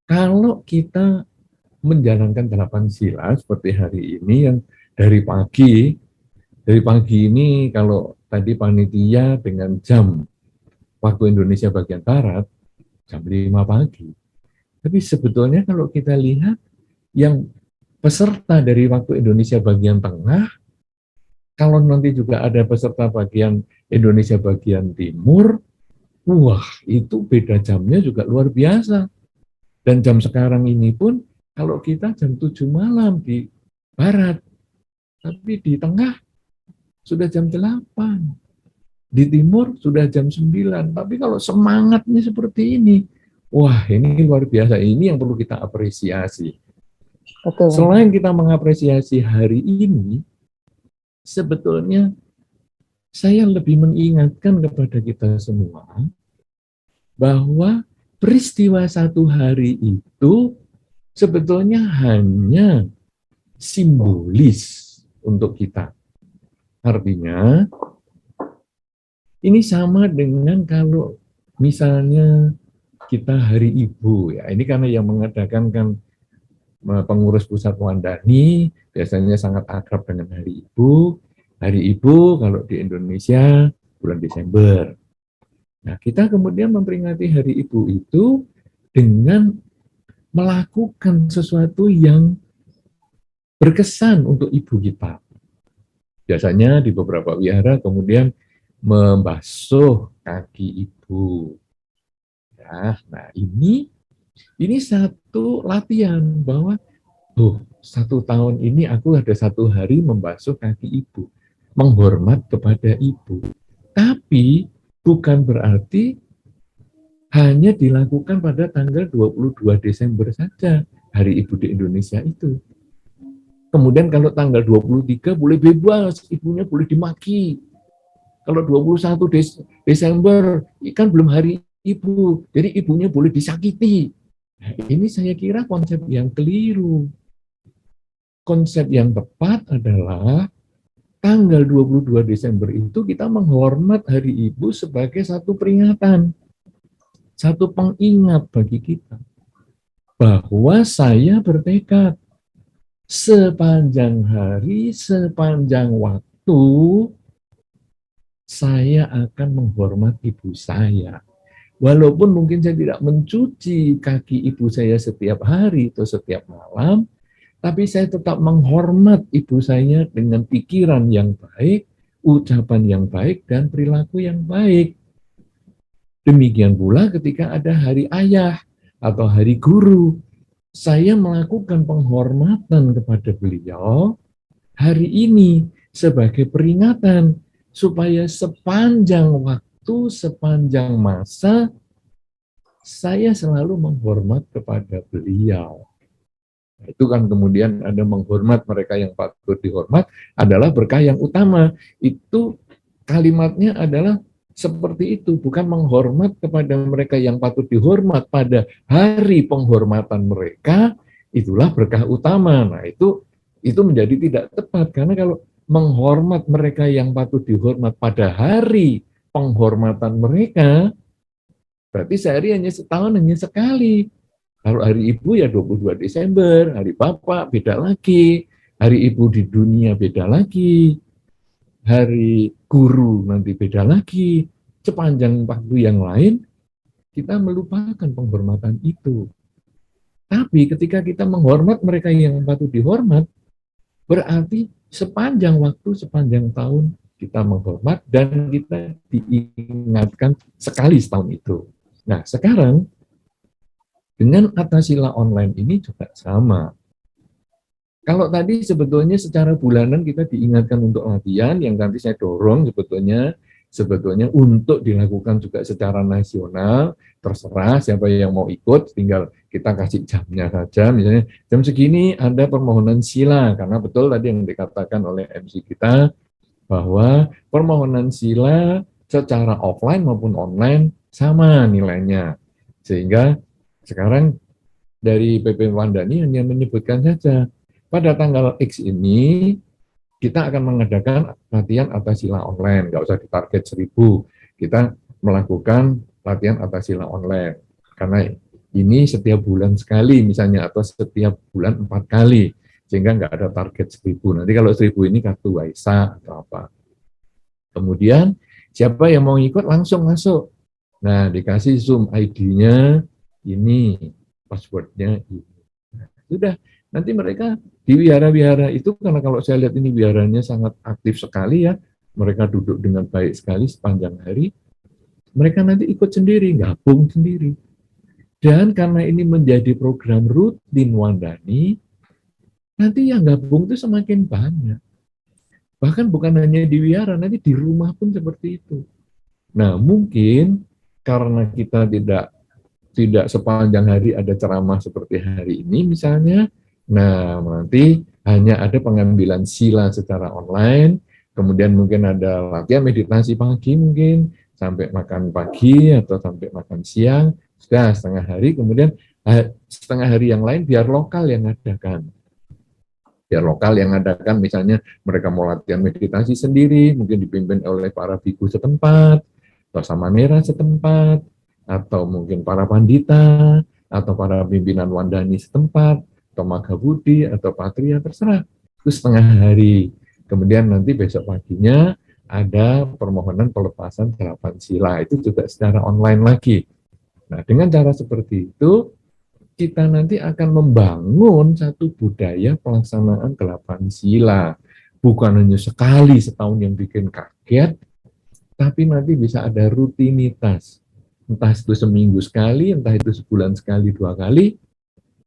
Kalau kita menjalankan 8 sila seperti hari ini yang dari pagi ini kalau tadi panitia dengan jam waktu Indonesia bagian Barat, jam 5 pagi. Tapi sebetulnya kalau kita lihat yang peserta dari waktu Indonesia bagian tengah, kalau nanti juga ada peserta bagian Indonesia bagian timur, wah itu beda jamnya juga luar biasa. Dan jam sekarang ini pun kalau kita jam 7 malam di barat, tapi di tengah sudah jam 8, di timur sudah jam 9. Tapi kalau semangatnya seperti ini, wah ini luar biasa. Ini yang perlu kita apresiasi. Betul. Selain kita mengapresiasi hari ini, sebetulnya saya lebih mengingatkan kepada kita semua bahwa peristiwa satu hari itu sebetulnya hanya simbolis untuk kita. Artinya, ini sama dengan kalau misalnya kita Hari Ibu, ya ini karena yang mengadakan kan pengurus pusat Wandani, biasanya sangat akrab dengan Hari Ibu. Hari Ibu kalau di Indonesia bulan Desember. Nah, kita kemudian memperingati Hari Ibu itu dengan melakukan sesuatu yang berkesan untuk ibu kita. Biasanya di beberapa wihara kemudian membasuh kaki ibu. Ya, nah ini satu latihan bahwa satu tahun ini aku ada satu hari membasuh kaki ibu, menghormat kepada ibu. Tapi bukan berarti hanya dilakukan pada tanggal 22 Desember saja, Hari Ibu di Indonesia itu. Kemudian kalau tanggal 23 boleh bebas, ibunya boleh dimaki. Kalau 21 Desember, kan belum hari ibu, jadi ibunya boleh disakiti. Nah, ini saya kira konsep yang keliru. Konsep yang tepat adalah tanggal 22 Desember itu kita menghormat Hari Ibu sebagai satu peringatan, satu pengingat bagi kita bahwa saya bertekad sepanjang hari, sepanjang waktu, saya akan menghormat ibu saya. Walaupun mungkin saya tidak mencuci kaki ibu saya setiap hari atau setiap malam, tapi saya tetap menghormat ibu saya dengan pikiran yang baik, ucapan yang baik, dan perilaku yang baik. Demikian pula ketika ada hari ayah atau hari guru, saya melakukan penghormatan kepada beliau hari ini sebagai peringatan supaya sepanjang waktu, sepanjang masa, saya selalu menghormat kepada beliau. Itu kan kemudian ada menghormat mereka yang patut dihormat adalah berkah yang utama. Itu kalimatnya adalah seperti itu, bukan menghormat kepada mereka yang patut dihormat pada hari penghormatan mereka, itulah berkah utama. Nah, itu menjadi tidak tepat karena kalau menghormat mereka yang patut dihormat pada hari penghormatan mereka, berarti sehari hanya setahun hanya sekali. Kalau hari ibu ya 22 Desember, hari bapak beda lagi, hari ibu di dunia beda lagi, hari guru nanti beda lagi, sepanjang waktu yang lain, kita melupakan penghormatan itu. Tapi ketika kita menghormat mereka yang patut dihormat, berarti sepanjang waktu, sepanjang tahun, kita menghormat dan kita diingatkan sekali setahun itu. Nah, sekarang, dengan Atasila online ini juga sama. Kalau tadi sebetulnya secara bulanan kita diingatkan untuk latihan, yang nanti saya dorong sebetulnya untuk dilakukan juga secara nasional, terserah siapa yang mau ikut, tinggal kita kasih jamnya saja, misalnya jam segini ada permohonan sila, karena betul tadi yang dikatakan oleh MC kita, bahwa permohonan sila secara offline maupun online sama nilainya, sehingga sekarang dari PP Wandani hanya menyebutkan saja, pada tanggal X ini kita akan mengadakan latihan Atasila online, nggak usah ditarget 1000, kita melakukan latihan Atasila online, karena Ini setiap bulan sekali misalnya, atau setiap bulan 4 kali, sehingga nggak ada target 1.000. Nanti kalau 1.000 ini kartu Waisak atau apa. Kemudian siapa yang mau ikut langsung masuk. Nah, dikasih Zoom ID-nya ini, password-nya ini. Nah, sudah, nanti mereka di wihara-wihara itu, karena kalau saya lihat ini wiharanya sangat aktif sekali ya, mereka duduk dengan baik sekali sepanjang hari, mereka nanti ikut sendiri, gabung sendiri. Dan karena ini menjadi program rutin Wandani, nanti yang gabung itu semakin banyak. Bahkan bukan hanya di wihara, nanti di rumah pun seperti itu. Nah, mungkin karena kita tidak sepanjang hari ada ceramah seperti hari ini misalnya, nah nanti hanya ada pengambilan sila secara online, kemudian mungkin ada latihan meditasi pagi mungkin, sampai makan pagi atau sampai makan siang, sudah setengah hari, kemudian setengah hari yang lain biar lokal yang adakan. Biar lokal yang adakan, misalnya mereka mau latihan meditasi sendiri, mungkin dipimpin oleh para biku setempat, atau samanera setempat, atau mungkin para pandita, atau para pimpinan Wandani setempat, atau Maghabudi, atau Patria, terserah. Itu setengah hari. Kemudian nanti besok paginya ada permohonan pelepasan 8 sila, itu juga secara online lagi. Nah, dengan cara seperti itu, kita nanti akan membangun satu budaya pelaksanaan 8 sila. Bukan hanya sekali setahun yang bikin kaget, tapi nanti bisa ada rutinitas. Entah itu seminggu sekali, entah itu sebulan sekali, 2 kali,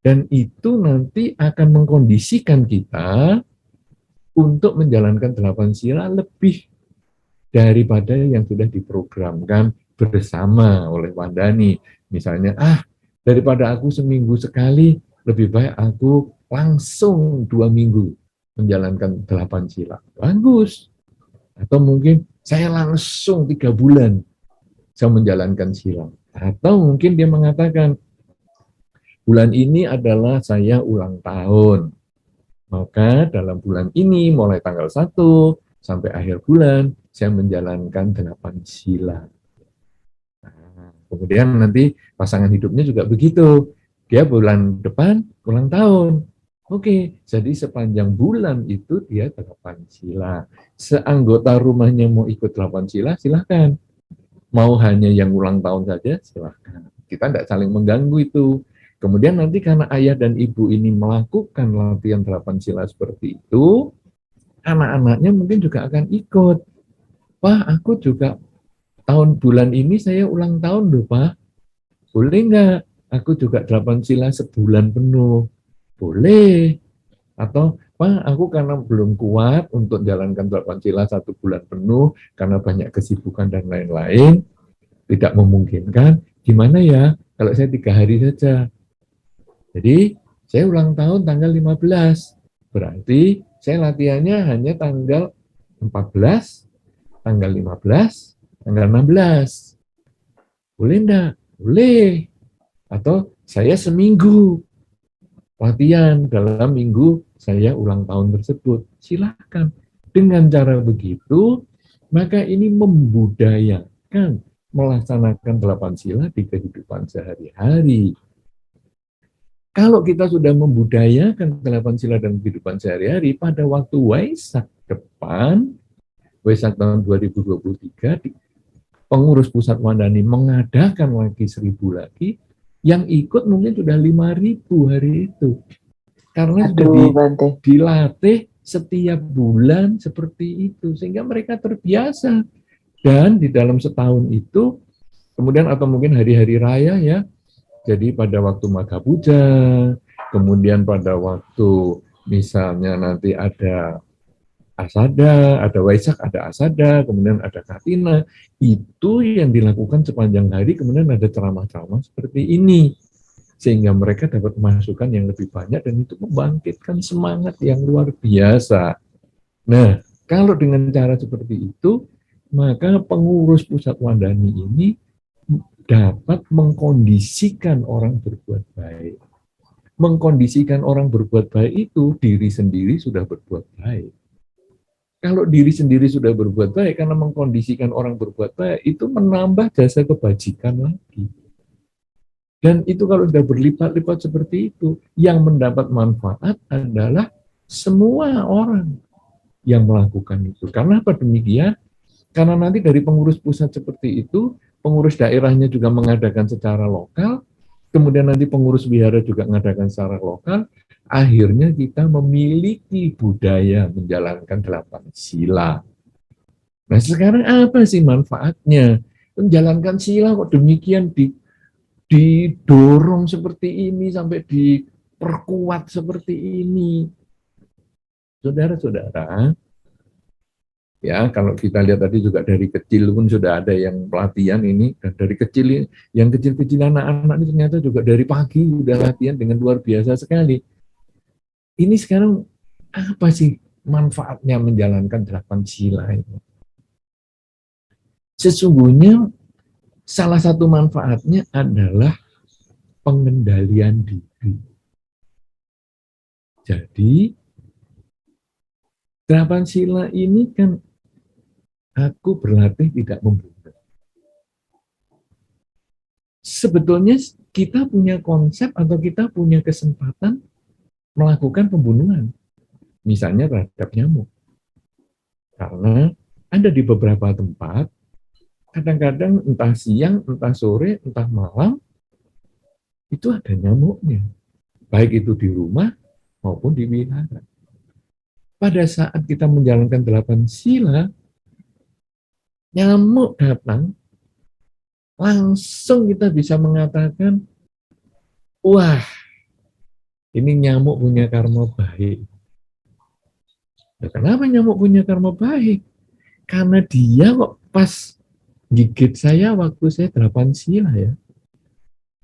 dan itu nanti akan mengkondisikan kita untuk menjalankan 8 sila lebih daripada yang sudah diprogramkan bersama oleh Wandani. Misalnya, daripada aku seminggu sekali, lebih baik aku langsung 2 minggu menjalankan 8 sila. Bagus. Atau mungkin saya langsung 3 bulan saya menjalankan sila. Atau mungkin dia mengatakan, bulan ini adalah saya ulang tahun. Maka dalam bulan ini, mulai tanggal 1 sampai akhir bulan, saya menjalankan 8 sila. Nah, kemudian nanti pasangan hidupnya juga begitu. Dia bulan depan ulang tahun. Oke, jadi sepanjang bulan itu dia 8 sila. Seanggota rumahnya mau ikut 8 sila, silahkan. Mau hanya yang ulang tahun saja, silahkan. Kita tidak saling mengganggu itu. Kemudian nanti karena ayah dan ibu ini melakukan latihan 8 sila seperti itu, anak-anaknya mungkin juga akan ikut. Wah, aku juga tahun bulan ini saya ulang tahun loh, Pak. Boleh nggak? Aku juga 8 sila sebulan penuh. Boleh. Atau, Pak, aku karena belum kuat untuk jalankan 8 sila 1 bulan penuh, karena banyak kesibukan dan lain-lain, tidak memungkinkan. Gimana ya kalau saya 3 hari saja? Jadi, saya ulang tahun tanggal 15. Berarti saya latihannya hanya tanggal 14, tanggal 15, tanggal 16. Boleh enggak? Boleh. Atau saya seminggu latihan dalam minggu saya ulang tahun tersebut. Silakan. Dengan cara begitu, maka ini membudayakan melaksanakan 8 sila di kehidupan sehari-hari. Kalau kita sudah membudayakan 8 sila dalam kehidupan sehari-hari, pada waktu Waisak depan, Waisak tahun 2023, pengurus pusat Wandani mengadakan lagi 1.000 lagi, yang ikut mungkin sudah 5.000 hari itu. Karena sudah dilatih setiap bulan seperti itu, sehingga mereka terbiasa. Dan di dalam setahun itu, kemudian atau mungkin hari-hari raya ya, jadi pada waktu Magha Puja, kemudian pada waktu misalnya nanti ada Asada, ada Waisak, ada Asada, kemudian ada Katina, itu yang dilakukan sepanjang hari, kemudian ada ceramah-ceramah seperti ini. Sehingga mereka dapat masukan yang lebih banyak dan itu membangkitkan semangat yang luar biasa. Nah, kalau dengan cara seperti itu, maka pengurus pusat Wandani ini dapat mengkondisikan orang berbuat baik. Mengkondisikan orang berbuat baik itu diri sendiri sudah berbuat baik. Kalau diri sendiri sudah berbuat baik, karena mengkondisikan orang berbuat baik, itu menambah jasa kebajikan lagi. Dan itu kalau sudah berlipat-lipat seperti itu, yang mendapat manfaat adalah semua orang yang melakukan itu. Karena apa demikian? Karena nanti dari pengurus pusat seperti itu, pengurus daerahnya juga mengadakan secara lokal, kemudian nanti pengurus wihara juga mengadakan secara lokal, akhirnya kita memiliki budaya menjalankan 8 sila. Nah sekarang apa sih manfaatnya? Menjalankan sila kok demikian didorong seperti ini, sampai diperkuat seperti ini. Saudara-saudara, ya kalau kita lihat tadi juga dari kecil pun sudah ada yang pelatihan ini, dan dari kecil, yang kecil-kecil anak-anak ini ternyata juga dari pagi sudah latihan dengan luar biasa sekali. Ini sekarang apa sih manfaatnya menjalankan 8 sila itu? Sesungguhnya salah satu manfaatnya adalah pengendalian diri. Jadi 8 sila ini kan aku berlatih tidak membunuh. Sebetulnya kita punya konsep atau kita punya kesempatan melakukan pembunuhan, misalnya terhadap nyamuk. Karena ada di beberapa tempat, kadang-kadang entah siang, entah sore, entah malam, itu ada nyamuknya. Baik itu di rumah maupun di wihara. Pada saat kita menjalankan 8 sila, nyamuk datang, langsung kita bisa mengatakan, wah, ini nyamuk punya karma baik. Nah, kenapa nyamuk punya karma baik? Karena dia kok pas gigit saya waktu saya 8 sila ya.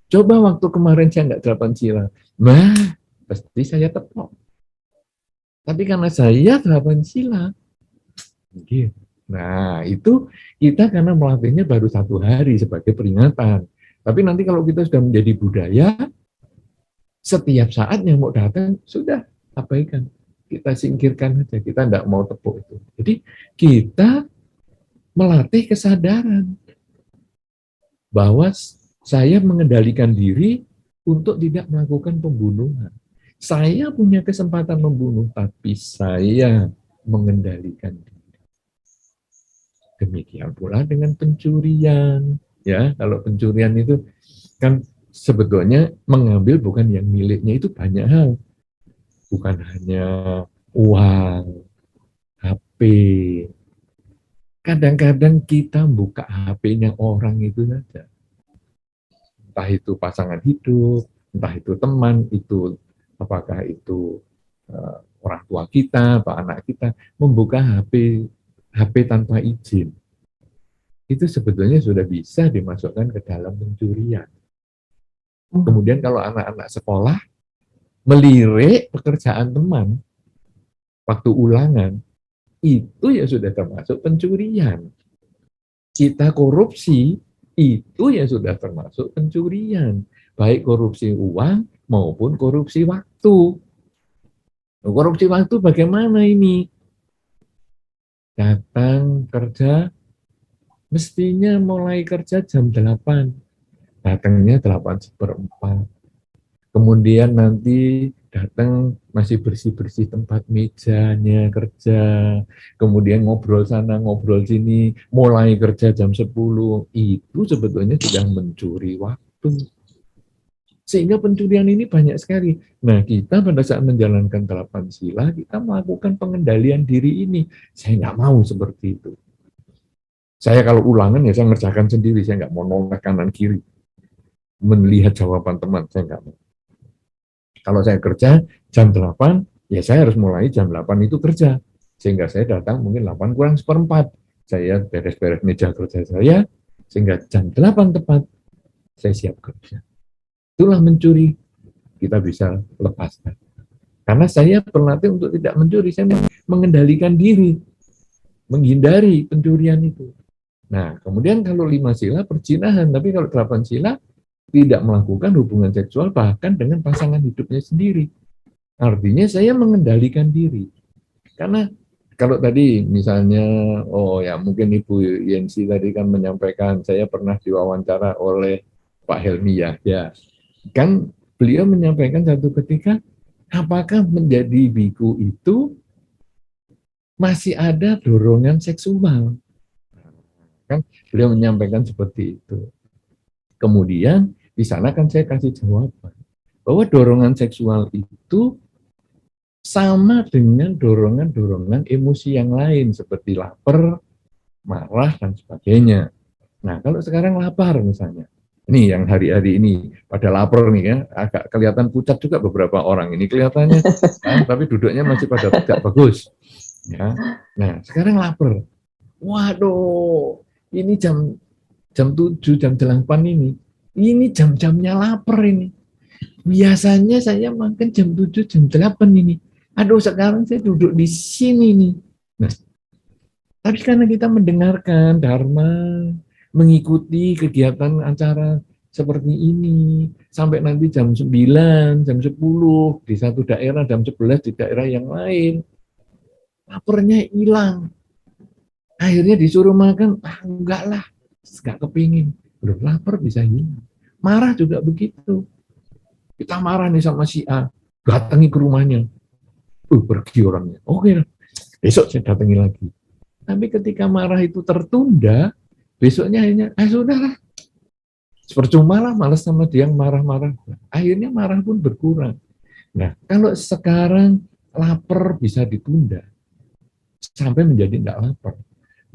Coba waktu kemarin saya nggak 8 sila, pasti saya tepok. Tapi karena saya 8 sila, gitu. Nah, itu kita karena melatihnya baru 1 hari sebagai peringatan. Tapi nanti kalau kita sudah menjadi budaya, setiap saat nyamuk datang, sudah abaikan. Kita singkirkan saja, kita tidak mau tepuk itu. Jadi kita melatih kesadaran bahwa saya mengendalikan diri untuk tidak melakukan pembunuhan. Saya punya kesempatan membunuh, tapi saya mengendalikan diri. Demikian pula dengan pencurian. Ya, kalau pencurian itu kan sebetulnya mengambil bukan yang miliknya, itu banyak hal. Bukan hanya uang, HP. Kadang-kadang kita buka HP-nya orang itu saja. Entah itu pasangan hidup, entah itu teman, itu apakah itu orang tua kita atau anak kita, membuka HP tanpa izin. Itu sebetulnya sudah bisa dimasukkan ke dalam pencurian. Kemudian kalau anak-anak sekolah melirik pekerjaan teman waktu ulangan, itu ya sudah termasuk pencurian. Kita korupsi, itu ya sudah termasuk pencurian. Baik korupsi uang maupun korupsi waktu. Korupsi waktu bagaimana ini? Datang kerja, mestinya mulai kerja jam 8. Datangnya 8:15. Kemudian nanti datang masih bersih-bersih tempat mejanya kerja, kemudian ngobrol sana, ngobrol sini, mulai kerja jam 10, itu sebetulnya sudah mencuri waktu. Sehingga pencurian ini banyak sekali. Nah, kita pada saat menjalankan 8 sila, kita melakukan pengendalian diri ini. Saya nggak mau seperti itu. Saya kalau ulangan ya saya ngerjakan sendiri, saya nggak mau noleh kanan kiri. Melihat jawaban teman, saya nggak mau. Kalau saya kerja jam 8, ya saya harus mulai jam 8 itu kerja. Sehingga saya datang mungkin 8 kurang seperempat. Saya beres-beres meja kerja saya, sehingga jam 8 tepat, saya siap kerja. Itulah mencuri, kita bisa lepaskan. Karena saya berlatih untuk tidak mencuri, saya mengendalikan diri, menghindari pencurian itu. Nah, kemudian kalau 5 sila perzinahan, tapi kalau 8 sila tidak melakukan hubungan seksual bahkan dengan pasangan hidupnya sendiri. Artinya saya mengendalikan diri. Karena kalau tadi misalnya, oh ya mungkin Ibu Yensi tadi kan menyampaikan, saya pernah diwawancara oleh Pak Helmi ya. Kan beliau menyampaikan satu ketika, apakah menjadi biku itu masih ada dorongan seksual? Kan beliau menyampaikan seperti itu. Kemudian di sana kan saya kasih jawaban bahwa dorongan seksual itu sama dengan dorongan-dorongan emosi yang lain seperti lapar, marah, dan sebagainya. Nah, kalau sekarang lapar misalnya, ini yang hari-hari ini pada lapar nih ya, agak kelihatan pucat juga beberapa orang ini kelihatannya, tapi duduknya masih pada tidak bagus. Ya. Nah, sekarang lapar. Waduh, ini jam 7, jam 8 ini. Ini jam-jamnya lapar ini. Biasanya saya makan jam 7, jam 8 ini. Aduh, sekarang saya duduk di sini nih. Nah, tapi karena kita mendengarkan Dharma, mengikuti kegiatan acara seperti ini, sampai nanti jam 9, jam 10, di satu daerah, jam 11 di daerah yang lain, laparnya hilang. Akhirnya disuruh makan, enggak lah, enggak kepingin. Belum lapar bisa hilang. Marah juga begitu. Kita marah nih sama si A, datangi ke rumahnya. Pergi orangnya. Oke, besok saya datangi lagi. Tapi ketika marah itu tertunda, besoknya hanya, sudahlah. Percuma lah, malas sama dia yang marah-marah. Akhirnya marah pun berkurang. Nah, kalau sekarang lapar bisa ditunda, sampai menjadi tidak lapar.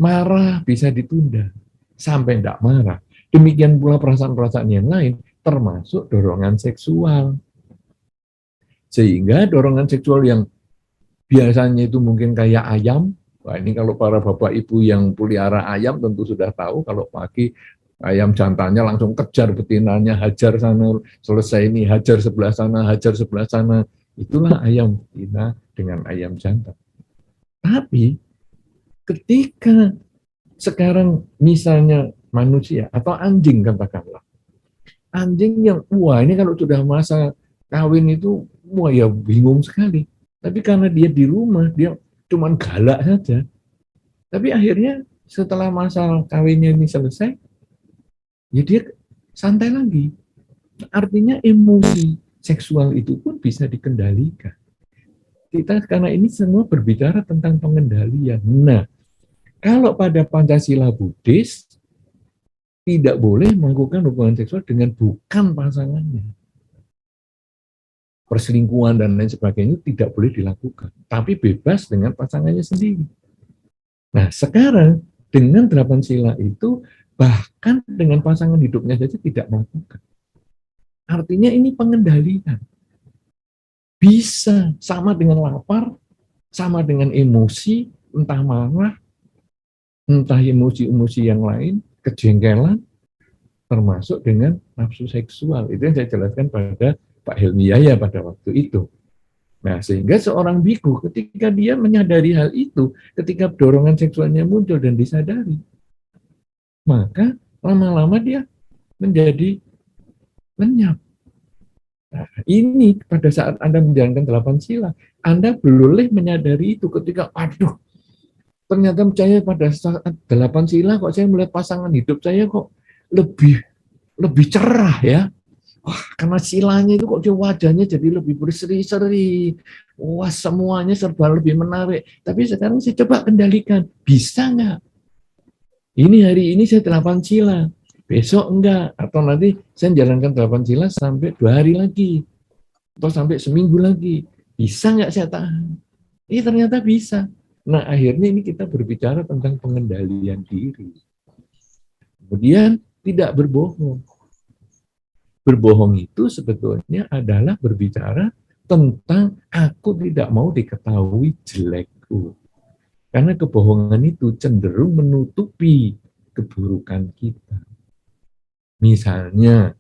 Marah bisa ditunda, sampai tidak marah. Demikian pula perasaan-perasaan yang lain, termasuk dorongan seksual. Sehingga dorongan seksual yang biasanya itu mungkin kayak ayam, wah ini kalau para bapak ibu yang pelihara ayam tentu sudah tahu, kalau pagi ayam jantannya langsung kejar betinanya, hajar sana, selesai ini, hajar sebelah sana, hajar sebelah sana. Itulah ayam betina dengan ayam jantan. Tapi ketika sekarang misalnya manusia atau anjing katakanlah, anjing yang wah ini kalau sudah masa kawin itu wah ya bingung sekali. Tapi karena dia di rumah dia cuman galak saja. Tapi akhirnya setelah masa kawinnya ini selesai, ya dia santai lagi. Artinya emosi seksual itu pun bisa dikendalikan. Kita karena ini semua berbicara tentang pengendalian. Nah, kalau pada Pancasila Buddhis, tidak boleh melakukan hubungan seksual dengan bukan pasangannya. Perselingkuhan dan lain sebagainya tidak boleh dilakukan. Tapi bebas dengan pasangannya sendiri. Nah, sekarang dengan 8 sila itu, bahkan dengan pasangan hidupnya saja tidak melakukan. Artinya ini pengendalian. Bisa sama dengan lapar, sama dengan emosi, entah marah, entah emosi-emosi yang lain, kejengkelan, termasuk dengan nafsu seksual. Itu yang saya jelaskan pada Pak Helmi Yahya pada waktu itu. Nah, sehingga seorang biku ketika dia menyadari hal itu, ketika dorongan seksualnya muncul dan disadari, maka lama-lama dia menjadi lenyap. Nah, ini pada saat Anda menjalankan 8 sila, Anda boleh menyadari itu ketika, aduh, ternyata percaya pada saat 8 sila kok saya melihat pasangan hidup saya kok lebih cerah ya. Wah, karena silanya itu kok dia wajahnya jadi lebih berseri-seri. Wah, semuanya serba lebih menarik. Tapi sekarang saya coba kendalikan. Bisa nggak? Ini hari ini saya 8 sila. Besok enggak. Atau nanti saya jalankan 8 sila sampai 2 hari lagi. Atau sampai seminggu lagi. Bisa nggak saya tahan? Ini ternyata bisa. Nah, akhirnya ini kita berbicara tentang pengendalian diri. Kemudian tidak berbohong. Berbohong itu sebetulnya adalah berbicara tentang aku tidak mau diketahui jelekku. Karena kebohongan itu cenderung menutupi keburukan kita. Misalnya,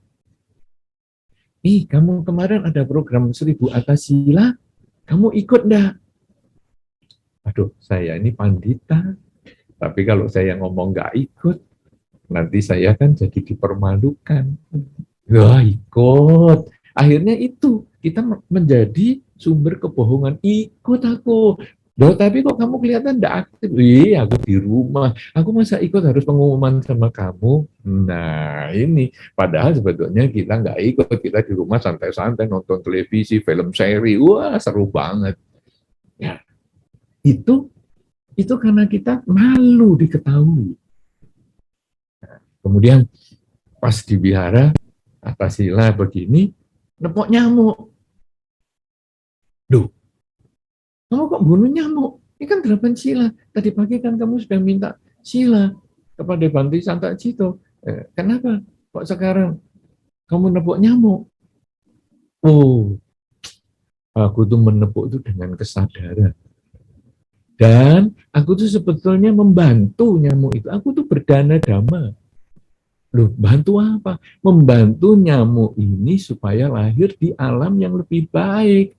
kamu kemarin ada program 1000 atas sila, kamu ikut enggak? Aduh, saya ini pandita, tapi kalau saya ngomong enggak ikut, nanti saya kan jadi dipermalukan. Wah, ikut. Akhirnya itu kita menjadi sumber kebohongan. Ikut aku. Loh, tapi kok kamu kelihatan tidak aktif? Iya, aku di rumah. Aku masa ikut harus pengumuman sama kamu? Nah, ini. Padahal sebetulnya kita nggak ikut. Kita di rumah santai-santai, nonton televisi, film seri. Wah, seru banget. Ya, itu karena kita malu diketahui. Kemudian pas di wihara, atas sila begini, nepok nyamuk. Duh, kamu kok bunuh nyamuk? Ini kan 8 sila. Tadi pagi kan kamu sudah minta sila kepada Bhante Santa Cito. Kenapa? Kok sekarang kamu nepuk nyamuk? Oh, aku tuh menepuk itu dengan kesadaran. Dan aku tuh sebetulnya membantu nyamuk itu. Aku tuh berdana dhamma. Loh, bantu apa? Membantu nyamuk ini supaya lahir di alam yang lebih baik.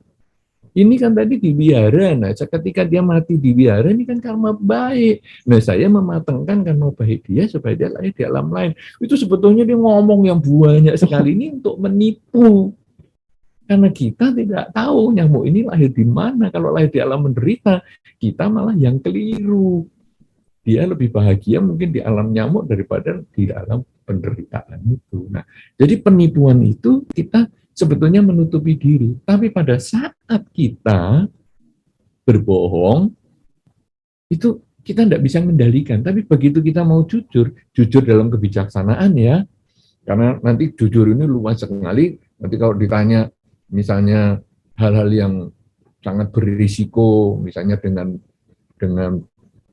Ini kan tadi di wihara, nah ketika dia mati di wihara ini kan karma baik. Nah saya mematangkan karma baik dia supaya dia lahir di alam lain. Itu sebetulnya dia ngomong yang banyak sekali ini untuk menipu. Karena kita tidak tahu nyamuk ini lahir di mana. Kalau lahir di alam menderita, kita malah yang keliru. Dia lebih bahagia mungkin di alam nyamuk daripada di alam penderitaan itu. Nah, jadi penipuan itu kita sebetulnya menutupi diri. Tapi pada saat kita berbohong, itu kita tidak bisa mengendalikan. Tapi begitu kita mau jujur dalam kebijaksanaan ya, karena nanti jujur ini luas sekali. Nanti kalau ditanya misalnya hal-hal yang sangat berisiko, misalnya dengan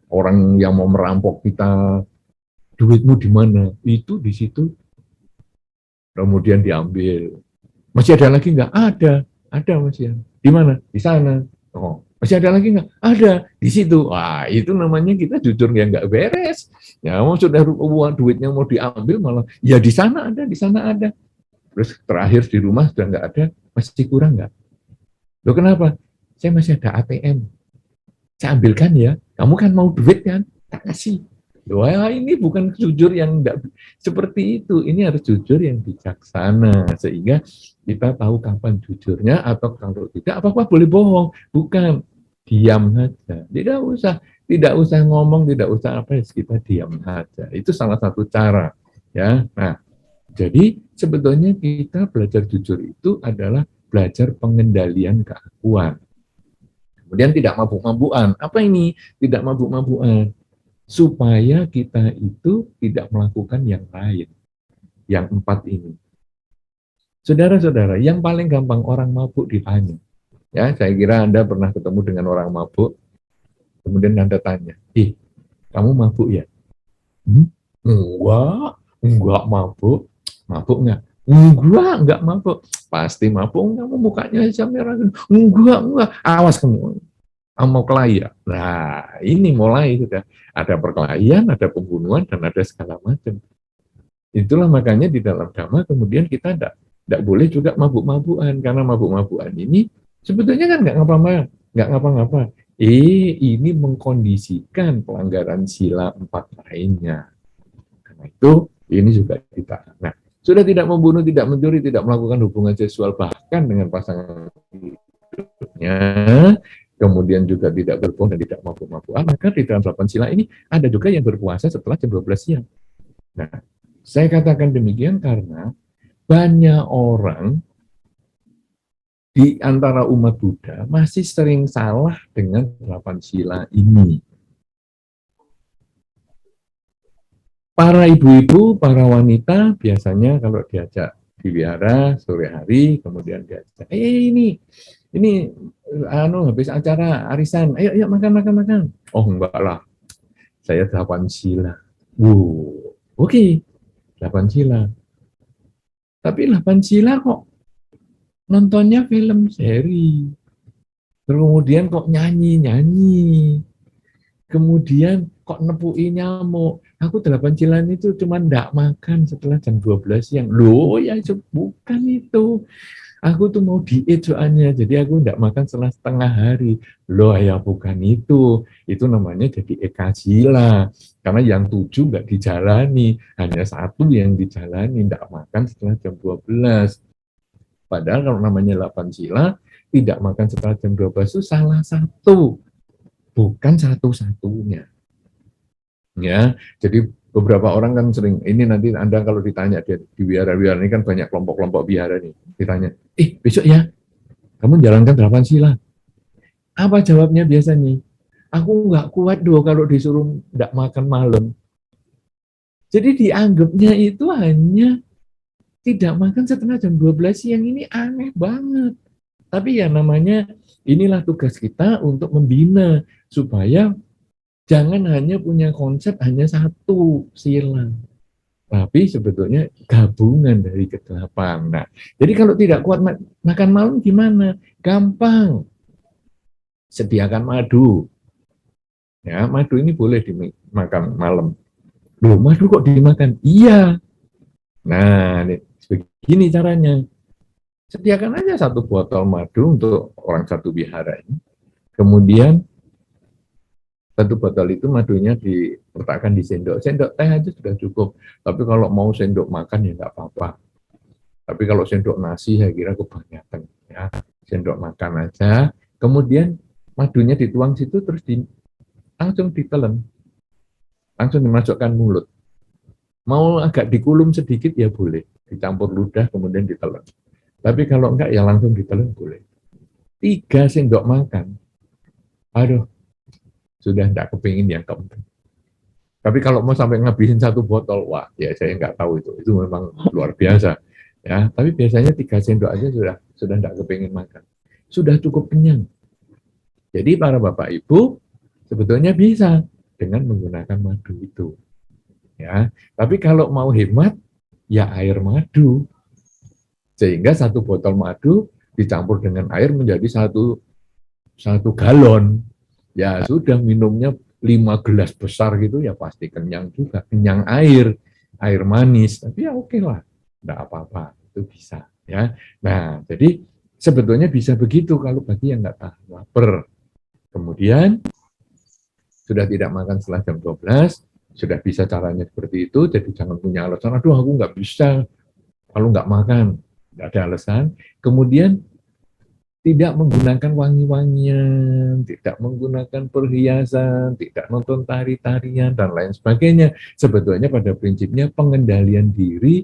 orang yang mau merampok kita, duitmu di mana? Itu di situ kemudian diambil. Masih ada lagi nggak? Ada masih. Di mana? Di sana. Oh, masih ada lagi nggak? Ada di situ. Wah, itu namanya kita jujur ya nggak beres. Ya, mau sudah uang duitnya mau diambil malah, ya di sana ada, di sana ada. Terus terakhir di rumah sudah nggak ada, masih kurang nggak? Loh kenapa? Saya masih ada ATM. Saya ambilkan ya. Kamu kan mau duit kan? Tak kasih. Wah, ini bukan jujur yang enggak seperti itu. Ini harus jujur yang bijaksana sehingga kita tahu kapan jujurnya atau kalau tidak apa-apa boleh bohong. Bukan diam saja. Tidak usah ngomong, tidak usah apa, kita diam saja. Itu salah satu cara ya. Nah, jadi sebetulnya kita belajar jujur itu adalah belajar pengendalian keakuan. Kemudian tidak mabuk-mabukan. Apa ini tidak mabuk-mabukan? Supaya kita itu tidak melakukan yang lain, yang 4 ini. Saudara-saudara, yang paling gampang orang mabuk ditanya. Ya, saya kira Anda pernah ketemu dengan orang mabuk, kemudian Anda tanya, kamu mabuk ya? Enggak mabuk. Mabuk enggak? Enggak mabuk. Pasti mabuk, kamu mukanya aja merah. Enggak. Awas kamu. Mau kelahi ya. Nah, ini mulai sudah ada perkelahian, ada pembunuhan, dan ada segala macam. Itulah makanya di dalam dhamma kemudian kita tidak boleh juga mabuk-mabukan, karena mabuk-mabukan ini sebetulnya kan nggak ngapa-ngapa. Ini mengkondisikan pelanggaran sila 4 lainnya. Karena itu ini juga kita. Nah, sudah tidak membunuh, tidak mencuri, tidak melakukan hubungan seksual bahkan dengan pasangan hidupnya, kemudian juga tidak berbohong dan tidak mabuk-mabukan, maka di dalam 8 sila ini ada juga yang berpuasa setelah jam 12 siang. Nah, saya katakan demikian karena banyak orang di antara umat Buddha masih sering salah dengan 8 sila ini. Para ibu-ibu, para wanita biasanya kalau diajak di wihara sore hari, kemudian diajak, ini habis acara arisan, ayo makan. Oh enggak lah, saya 8 sila. Oke, 8 sila. Tapi 8 sila kok nontonnya film seri. Kemudian kok nyanyi. Kemudian kok nepui nyamuk. Aku 8 sila itu cuma enggak makan setelah jam 12 siang. Loh ya bukan itu. Aku tuh mau diet soalnya, jadi aku enggak makan setelah setengah hari. Loh ya bukan itu namanya jadi ekasila. Karena yang 7 enggak dijalani, hanya 1 yang dijalani, enggak makan setelah jam 12. Padahal kalau namanya 8 sila, tidak makan setelah jam 12 itu salah satu. bukan satu-satunya. Ya, jadi beberapa orang kan sering, ini nanti Anda kalau ditanya di wihara-wihara ini kan banyak kelompok-kelompok wihara nih, ditanya, besok ya, kamu jalankan 8 sila. Apa jawabnya biasanya? Aku nggak kuat doh kalau disuruh nggak makan malam. Jadi dianggapnya itu hanya tidak makan setelah jam 12 siang, ini aneh banget. Tapi ya namanya inilah tugas kita untuk membina supaya jangan hanya punya konsep hanya satu sila, tapi sebetulnya gabungan dari kedelapan. Nah, jadi kalau tidak kuat makan malam gimana? Gampang, sediakan madu. Ya, madu ini boleh dimakan malam. Loh, madu kok dimakan? Iya. Nah, begini caranya. Sediakan aja 1 botol madu untuk orang satu wihara ini. Kemudian 1 botol itu madunya diletakkan di sendok teh aja sudah cukup. Tapi kalau mau sendok makan ya nggak apa-apa. Tapi kalau sendok nasi saya kira kebanyakan ya. Sendok makan aja. Kemudian madunya dituang situ terus langsung ditelan. Langsung dimasukkan mulut. Mau agak dikulum sedikit ya boleh. Dicampur ludah kemudian ditelan. Tapi kalau enggak ya langsung ditelan boleh. 3 sendok makan. Aduh, sudah enggak kepingin yang keempat. Tapi kalau mau sampai ngabisin 1 botol, wah ya saya nggak tahu itu. Itu memang luar biasa. Ya, tapi biasanya 3 sendok aja sudah enggak kepingin makan. Sudah cukup kenyang. Jadi para bapak ibu sebetulnya bisa dengan menggunakan madu itu. Ya, tapi kalau mau hemat, ya air madu. Sehingga 1 botol madu dicampur dengan air menjadi satu galon. Ya sudah minumnya 5 gelas besar gitu ya pasti kenyang juga. Kenyang air manis. Tapi ya oke lah, enggak apa-apa, itu bisa. Ya. Nah, jadi sebetulnya bisa begitu kalau bagi yang nggak tahan lapar. Kemudian sudah tidak makan setelah jam 12, sudah bisa caranya seperti itu, jadi jangan punya alasan, aduh aku nggak bisa kalau nggak makan. Nggak ada alasan. Kemudian tidak menggunakan wangi-wangian, tidak menggunakan perhiasan, tidak nonton tari-tarian, dan lain sebagainya. Sebetulnya pada prinsipnya pengendalian diri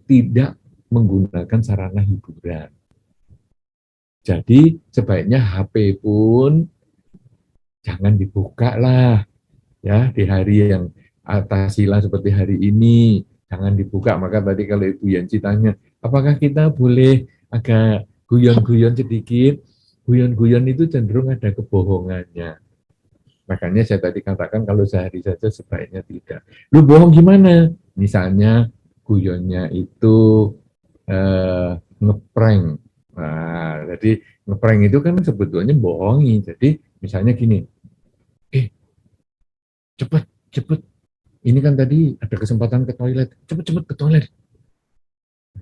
tidak menggunakan sarana hiburan. Jadi sebaiknya HP pun jangan dibuka lah, ya di hari yang atas sila seperti hari ini, jangan dibuka. Maka tadi kalau Ibu Yanci tanya, apakah kita boleh agak guyon-guyon sedikit? Guyon-guyon itu cenderung ada kebohongannya. Makanya saya tadi katakan kalau sehari saja sebaiknya tidak. Lu bohong gimana? Misalnya guyonnya itu ngeprank. Nah, jadi ngeprank itu kan sebetulnya bohongi. Jadi misalnya gini, cepet, ini kan tadi ada kesempatan ke toilet, cepet ke toilet.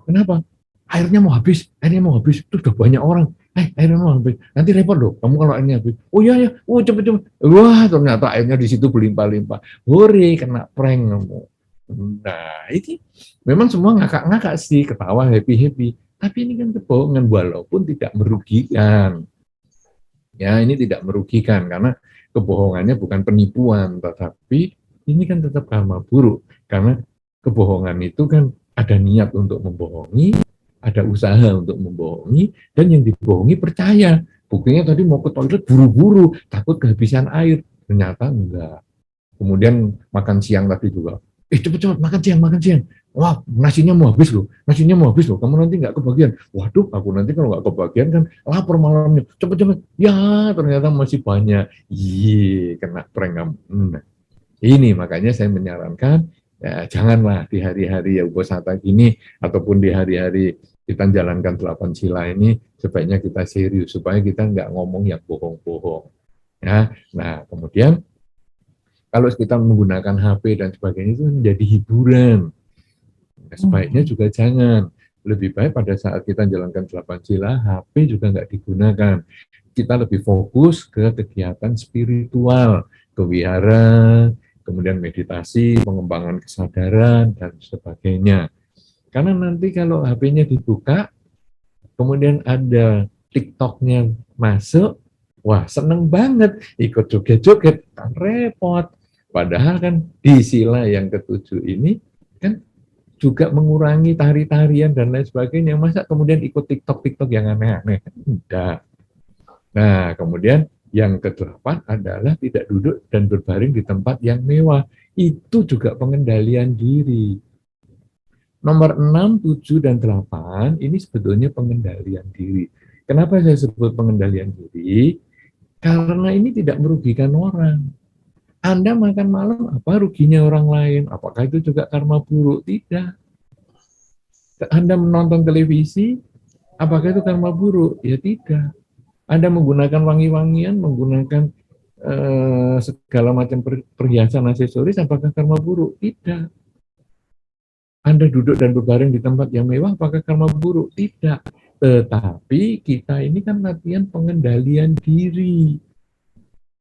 Kenapa? Airnya mau habis, itu udah banyak orang. Airnya mau habis, nanti repot loh, kamu kalau airnya habis. Oh iya, cepet. Wah, ternyata airnya di situ berlimpah-limpah. Hore, kena prank kamu. Nah, ini memang semua ngakak-ngakak sih, ketawa, happy-happy. Tapi ini kan kebohongan, walaupun tidak merugikan. Ya, ini tidak merugikan, karena kebohongannya bukan penipuan, tetapi ini kan tetap karma buruk. Karena kebohongan itu kan ada niat untuk membohongi, ada usaha untuk membohongi, dan yang dibohongi percaya. Buktinya tadi mau ke toilet buru-buru, takut kehabisan air. Ternyata enggak. Kemudian makan siang tadi juga. Cepet-cepet makan siang. Wah, nasinya mau habis loh. Kamu nanti nggak kebagian. Waduh, aku nanti kalau nggak kebagian kan lapar malamnya. Cepet-cepet. Ya, ternyata masih banyak. Kena prank kamu. Nah, ini makanya saya menyarankan, ya, janganlah di hari-hari ya Uposatha gini, ataupun di hari-hari kita jalankan 8 sila ini, sebaiknya kita serius, supaya kita nggak ngomong yang bohong-bohong. Ya, nah kemudian kalau kita menggunakan HP dan sebagainya itu menjadi hiburan. Nah, sebaiknya juga jangan. Lebih baik pada saat kita jalankan 8 sila, HP juga nggak digunakan. Kita lebih fokus ke kegiatan spiritual, ke wihara, kemudian meditasi, pengembangan kesadaran, dan sebagainya. Karena nanti kalau HP-nya dibuka, kemudian ada TikTok-nya masuk, Wah, seneng banget ikut joget-joget, kan repot. Padahal kan di sila yang ketujuh ini kan juga mengurangi tari-tarian dan lain sebagainya. Masa kemudian ikut TikTok-TikTok yang aneh-aneh? Tidak. Nah, kemudian yang kedelapan adalah tidak duduk dan berbaring di tempat yang mewah. Itu juga pengendalian diri. Nomor 6, 7, dan 8 ini sebetulnya pengendalian diri. Kenapa saya sebut pengendalian diri? Karena ini tidak merugikan orang. Anda makan malam, apa ruginya orang lain? Apakah itu juga karma buruk? Tidak. Anda menonton televisi, apakah itu karma buruk? Ya tidak. Anda menggunakan wangi-wangian, menggunakan segala macam perhiasan aksesoris, apakah karma buruk? Tidak. Anda duduk dan berbaring di tempat yang mewah, apakah karma buruk? Tidak. Tetapi kita ini kan latihan pengendalian diri.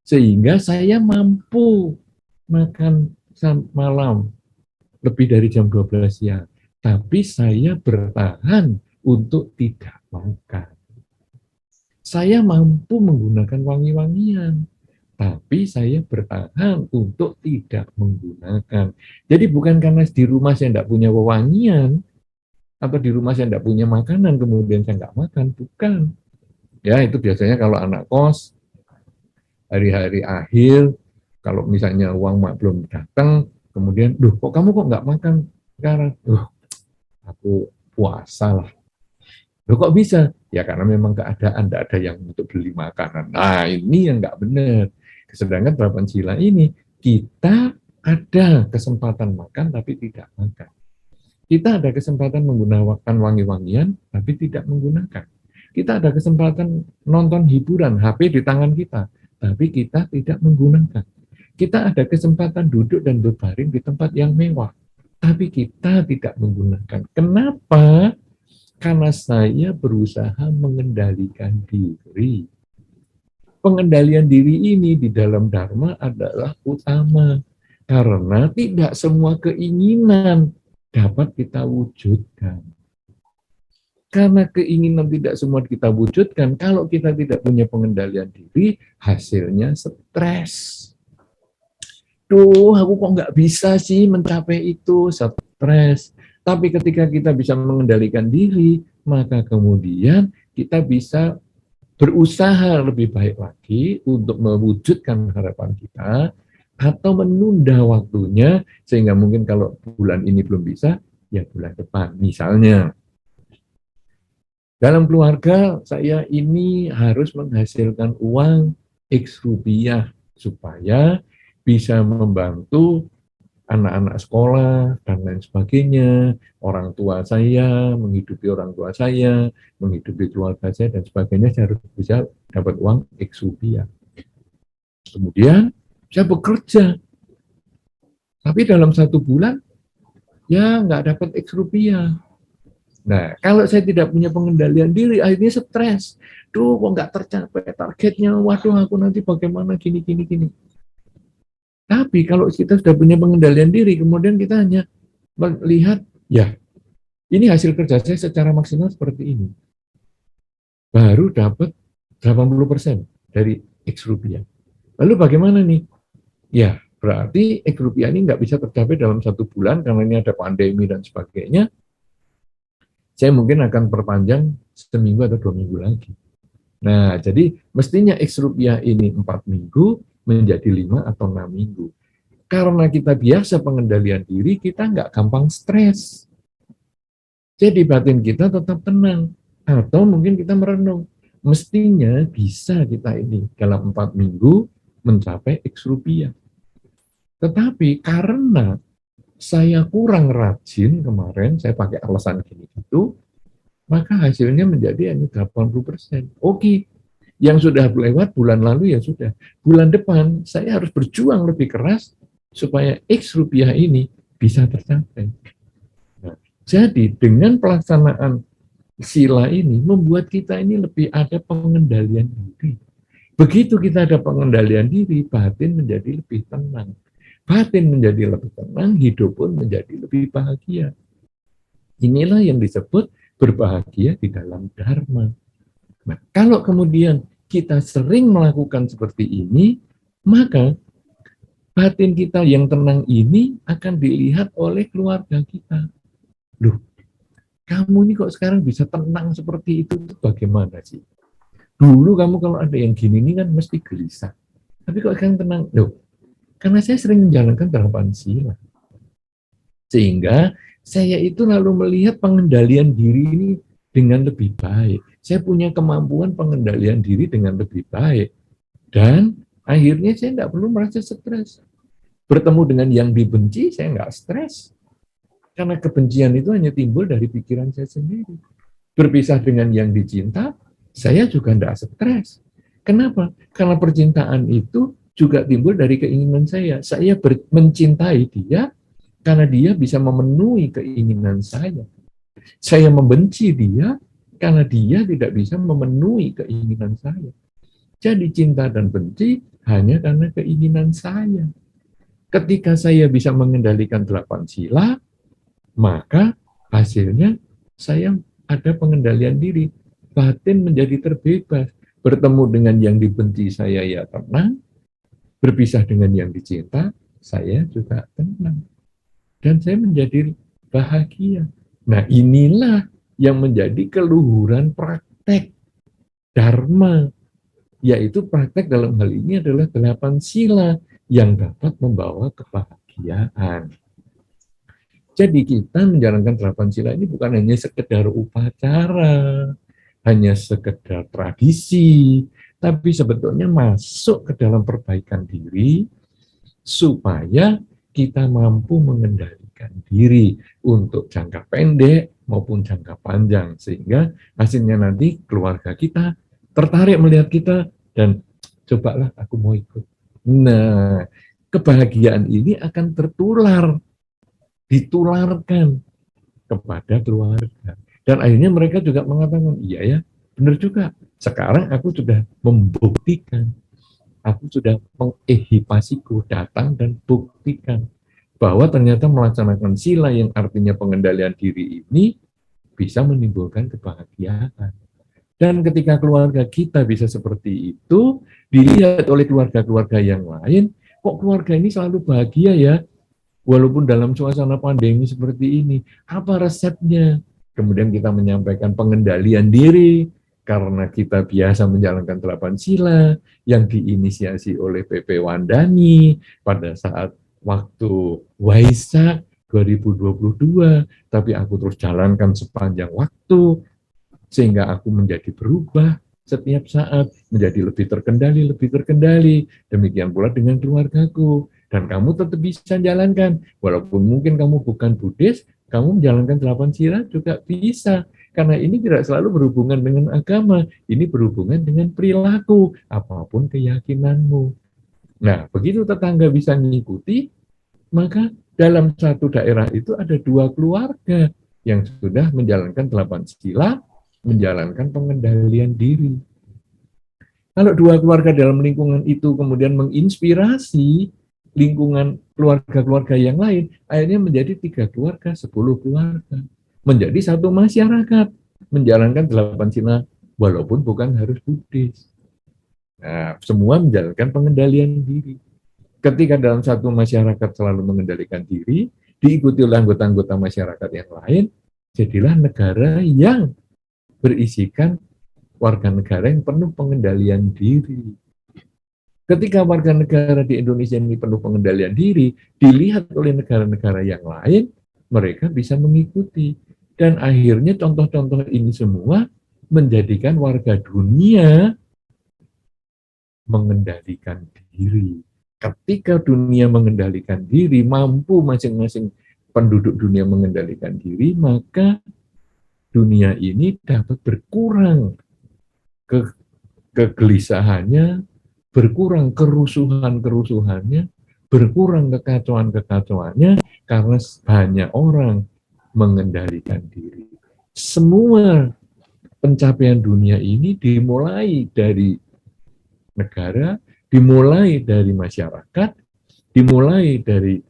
Sehingga saya mampu makan malam lebih dari jam 12 siang. Tapi saya bertahan untuk tidak makan. Saya mampu menggunakan wangi-wangian, tapi saya bertahan untuk tidak menggunakan. Jadi bukan karena di rumah saya tidak punya wewangian, atau di rumah saya tidak punya makanan, kemudian saya nggak makan, bukan. Ya, itu biasanya kalau anak kos, hari-hari akhir, kalau misalnya uang mak belum datang, kemudian, duh kok kamu kok nggak makan sekarang? Aku puasa lah. Loh kok bisa? Ya karena memang keadaan, tidak ada yang untuk beli makanan. Nah ini yang nggak benar. Sedangkan 8 sila ini, kita ada kesempatan makan tapi tidak makan. Kita ada kesempatan menggunakan wangi-wangian tapi tidak menggunakan. Kita ada kesempatan nonton hiburan, HP di tangan kita, tapi kita tidak menggunakan. Kita ada kesempatan duduk dan berbaring di tempat yang mewah, tapi kita tidak menggunakan. Kenapa? Karena saya berusaha mengendalikan diri. Pengendalian diri ini di dalam Dharma adalah utama. Karena tidak semua keinginan dapat kita wujudkan. Karena keinginan tidak semua kita wujudkan, kalau kita tidak punya pengendalian diri, hasilnya stres. Duh, aku kok nggak bisa sih mencapai itu, stres. Tapi ketika kita bisa mengendalikan diri, maka kemudian kita bisa berusaha lebih baik lagi untuk mewujudkan harapan kita, atau menunda waktunya, sehingga mungkin kalau bulan ini belum bisa, ya bulan depan. Misalnya, dalam keluarga saya ini harus menghasilkan uang X rupiah, supaya bisa membantu anak-anak sekolah, dan lain sebagainya, orang tua saya, menghidupi orang tua saya, menghidupi keluarga saya, dan sebagainya, saya harus bisa dapat uang X rupiah. Kemudian, saya bekerja. Tapi dalam 1 bulan, ya nggak dapat X rupiah. Nah, kalau saya tidak punya pengendalian diri, akhirnya stres. Duh, kok nggak tercapai targetnya, waduh aku nanti bagaimana, gini. Tapi kalau kita sudah punya pengendalian diri, kemudian kita hanya melihat, ya, ini hasil kerja saya secara maksimal seperti ini. Baru dapat 80% dari X rupiah. Lalu bagaimana nih? Ya, berarti X rupiah ini nggak bisa tercapai dalam 1 bulan, karena ini ada pandemi dan sebagainya. Saya mungkin akan perpanjang seminggu atau 2 minggu lagi. Nah, jadi mestinya X rupiah ini 4 minggu, menjadi 5 atau 6 minggu. Karena kita biasa pengendalian diri, kita nggak gampang stres. Jadi batin kita tetap tenang. Atau mungkin kita merenung. Mestinya bisa kita ini dalam 4 minggu mencapai X rupiah. Tetapi karena saya kurang rajin kemarin, saya pakai alasan gini gitu, maka hasilnya menjadi hanya 80%. Oke. Yang sudah lewat bulan lalu ya sudah. Bulan depan saya harus berjuang lebih keras supaya X rupiah ini bisa tercapai. Nah, jadi dengan pelaksanaan sila ini membuat kita ini lebih ada pengendalian diri. Begitu kita ada pengendalian diri, batin menjadi lebih tenang. Batin menjadi lebih tenang, hidup pun menjadi lebih bahagia. Inilah yang disebut berbahagia di dalam Dharma. Nah, kalau kemudian kita sering melakukan seperti ini, maka batin kita yang tenang ini akan dilihat oleh keluarga kita. Loh, kamu ini kok sekarang bisa tenang seperti itu bagaimana sih? Dulu kamu kalau ada yang gini ini kan mesti gelisah. Tapi kok sekarang tenang? Loh, karena saya sering menjalankan 8 sila. Sehingga saya itu lalu melihat pengendalian diri ini dengan lebih baik. Saya punya kemampuan pengendalian diri dengan lebih baik. Dan akhirnya saya tidak perlu merasa stres. Bertemu dengan yang dibenci, saya nggak stres. Karena kebencian itu hanya timbul dari pikiran saya sendiri. Berpisah dengan yang dicinta, saya juga tidak stres. Kenapa? Karena percintaan itu juga timbul dari keinginan saya. Saya mencintai dia karena dia bisa memenuhi keinginan saya. Saya membenci dia karena dia tidak bisa memenuhi keinginan saya. Jadi cinta dan benci hanya karena keinginan saya. Ketika saya bisa mengendalikan 8 sila, maka hasilnya saya ada pengendalian diri. Batin menjadi terbebas. Bertemu dengan yang dibenci saya ya tenang, berpisah dengan yang dicinta, saya juga tenang. Dan saya menjadi bahagia. Nah inilah yang menjadi keluhuran praktek Dharma, yaitu praktek dalam hal ini adalah 8 sila yang dapat membawa kebahagiaan. Jadi kita menjalankan 8 sila ini bukan hanya sekedar upacara, hanya sekedar tradisi, tapi sebetulnya masuk ke dalam perbaikan diri supaya kita mampu mengendalikan diri untuk jangka pendek maupun jangka panjang, sehingga hasilnya nanti keluarga kita tertarik melihat kita dan cobalah aku mau ikut. Nah, kebahagiaan ini akan ditularkan kepada keluarga. Dan akhirnya mereka juga mengatakan, iya ya, benar juga. Sekarang aku sudah membuktikan, aku sudah mengehipasiku, datang dan buktikan bahwa ternyata melaksanakan sila yang artinya pengendalian diri ini bisa menimbulkan kebahagiaan. Dan ketika keluarga kita bisa seperti itu, dilihat oleh keluarga-keluarga yang lain, kok keluarga ini selalu bahagia ya, walaupun dalam suasana pandemi seperti ini. Apa resepnya? Kemudian kita menyampaikan pengendalian diri, karena kita biasa menjalankan 8 sila, yang diinisiasi oleh PP Wandani pada saat waktu Waisak 2022, tapi aku terus jalankan sepanjang waktu, sehingga aku menjadi berubah setiap saat, menjadi lebih terkendali, demikian pula dengan keluargaku. Dan kamu tetap bisa jalankan, walaupun mungkin kamu bukan Buddhis, kamu menjalankan 8 sila juga bisa. Karena ini tidak selalu berhubungan dengan agama, ini berhubungan dengan perilaku, apapun keyakinanmu. Nah, begitu tetangga bisa mengikuti, maka dalam satu daerah itu ada 2 keluarga yang sudah menjalankan 8 sila, menjalankan pengendalian diri. Kalau 2 keluarga dalam lingkungan itu kemudian menginspirasi lingkungan keluarga-keluarga yang lain, akhirnya menjadi 3 keluarga, 10 keluarga. Menjadi satu masyarakat, menjalankan 8 sila, walaupun bukan harus Buddhis. Nah, semua menjalankan pengendalian diri. Ketika dalam satu masyarakat selalu mengendalikan diri, diikuti oleh anggota-anggota masyarakat yang lain, jadilah negara yang berisikan warga negara yang penuh pengendalian diri. Ketika warga negara di Indonesia ini penuh pengendalian diri, dilihat oleh negara-negara yang lain, mereka bisa mengikuti. Dan akhirnya contoh-contoh ini semua menjadikan warga dunia mengendalikan diri. Ketika dunia mengendalikan diri, mampu masing-masing penduduk dunia mengendalikan diri, maka dunia ini dapat berkurang kegelisahannya, berkurang kerusuhan-kerusuhannya, berkurang kekacauan-kekacauannya, karena banyak orang mengendalikan diri. Semua pencapaian dunia ini dimulai dari negara, dimulai dari masyarakat, dimulai dari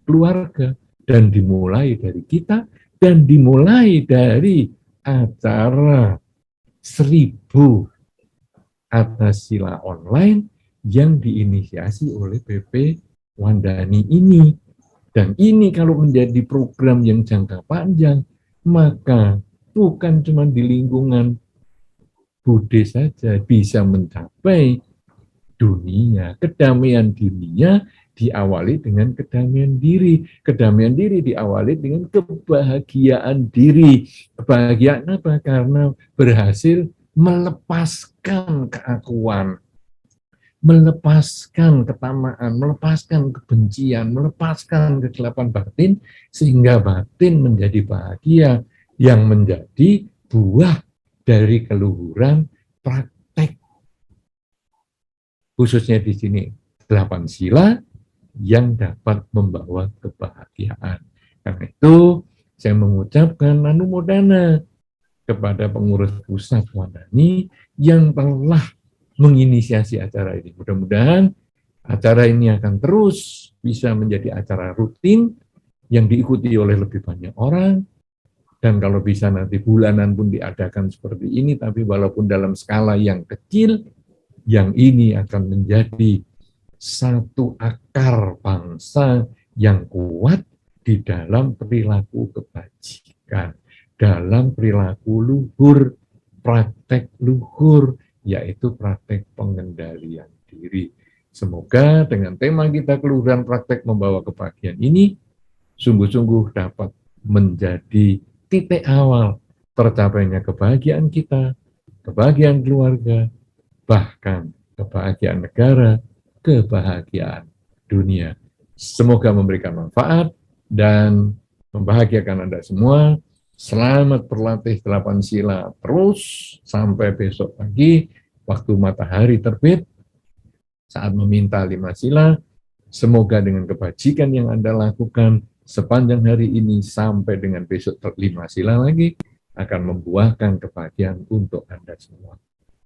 keluarga, dan dimulai dari kita, dan dimulai dari acara 1000 atas sila online yang diinisiasi oleh PP Wandani ini. Dan ini kalau menjadi program yang jangka panjang, maka bukan cuma di lingkungan Bude saja bisa mencapai dunia. Kedamaian dunia diawali dengan kedamaian diri. Kedamaian diri diawali dengan kebahagiaan diri. Kebahagiaan apa? Karena berhasil melepaskan keakuan, melepaskan ketamaan, melepaskan kebencian, melepaskan kegelapan batin, sehingga batin menjadi bahagia, yang menjadi buah dari keluhuran praktek. Khususnya di sini 8 sila yang dapat membawa kebahagiaan. Karena itu saya mengucapkan anumodana kepada pengurus pusat Wandani yang telah menginisiasi acara ini. Mudah-mudahan acara ini akan terus bisa menjadi acara rutin yang diikuti oleh lebih banyak orang, dan kalau bisa nanti bulanan pun diadakan seperti ini, tapi walaupun dalam skala yang kecil, yang ini akan menjadi satu akar bangsa yang kuat di dalam perilaku kebajikan, dalam perilaku luhur, praktek luhur, yaitu praktek pengendalian diri. Semoga dengan tema kita keluhuran praktek membawa kebahagiaan ini, sungguh-sungguh dapat menjadi titik awal tercapainya kebahagiaan kita, kebahagiaan keluarga, bahkan kebahagiaan negara, kebahagiaan dunia. Semoga memberikan manfaat dan membahagiakan Anda semua. Selamat berlatih 8 sila terus sampai besok pagi waktu matahari terbit saat meminta 5 sila. Semoga dengan kebajikan yang Anda lakukan sepanjang hari ini sampai dengan besok 5 sila lagi akan membuahkan kebahagiaan untuk Anda semua.